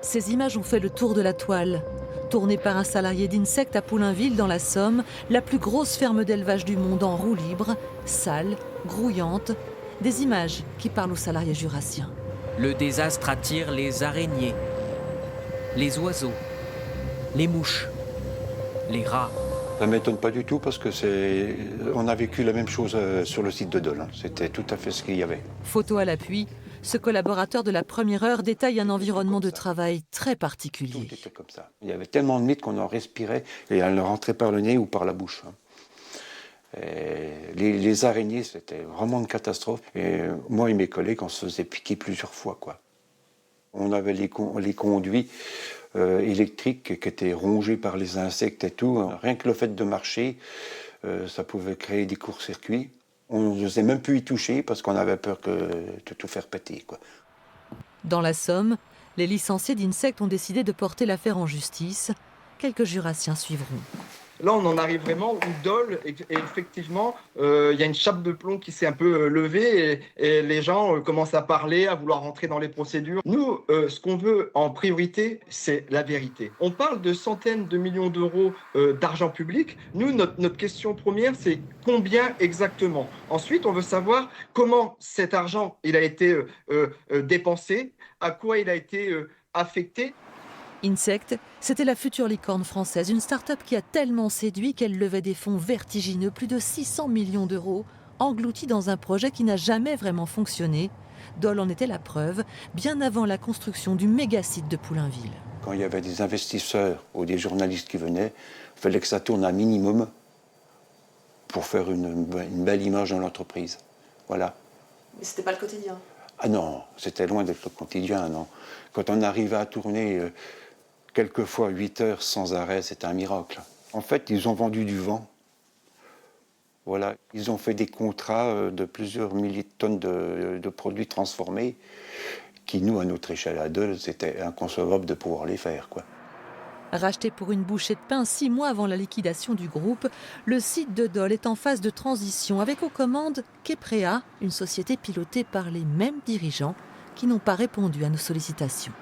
Ces images ont fait le tour de la toile. Tournées par un salarié d'Insect à Poulainville dans la Somme, la plus grosse ferme d'élevage du monde en roue libre, sale, grouillante, des images qui parlent aux salariés jurassiens. Le désastre attire les araignées, les oiseaux, les mouches, les rats. Ça ne m'étonne pas du tout parce que on a vécu la même chose sur le site de Dole. C'était tout à fait ce qu'il y avait. Photo à l'appui, ce collaborateur de la première heure détaille un environnement de travail très particulier. Tout était comme ça. Il y avait tellement de mythes qu'on en respirait et elles ne rentraient par le nez ou par la bouche. Et les araignées, c'était vraiment une catastrophe. Et moi et mes collègues, on se faisait piquer plusieurs fois, quoi. On avait les conduits électriques qui étaient rongés par les insectes et tout. Rien que le fait de marcher, ça pouvait créer des courts-circuits. On n'osait même plus y toucher parce qu'on avait peur de tout faire péter, quoi. Dans la Somme, les licenciés d'Insect ont décidé de porter l'affaire en justice. Quelques jurassiens suivront. Là, on en arrive vraiment où Dole, et effectivement, il y a une chape de plomb qui s'est un peu levée et les gens commencent à parler, à vouloir rentrer dans les procédures. Nous, ce qu'on veut en priorité, c'est la vérité. On parle de centaines de millions d'euros d'argent public. Nous, notre question première, c'est combien exactement. Ensuite, on veut savoir comment cet argent il a été dépensé, à quoi il a été affecté. Insect, c'était la future licorne française, une start-up qui a tellement séduit qu'elle levait des fonds vertigineux, plus de 600 millions d'euros, engloutis dans un projet qui n'a jamais vraiment fonctionné. Dole en était la preuve, bien avant la construction du méga-site de Poulainville. Quand il y avait des investisseurs ou des journalistes qui venaient, il fallait que ça tourne un minimum pour faire une belle image dans l'entreprise. Voilà. Mais c'était pas le quotidien. Ah non, c'était loin d'être le quotidien, non. Quand on arrivait à tourner quelquefois 8 heures sans arrêt, c'était un miracle. En fait, ils ont vendu du vent. Voilà, ils ont fait des contrats de plusieurs milliers de tonnes de produits transformés qui, nous, à notre échelle à Dole, c'était inconcevable de pouvoir les faire, quoi. Racheté pour une bouchée de pain 6 mois avant la liquidation du groupe, le site de Dole est en phase de transition avec aux commandes Keprea, une société pilotée par les mêmes dirigeants qui n'ont pas répondu à nos sollicitations.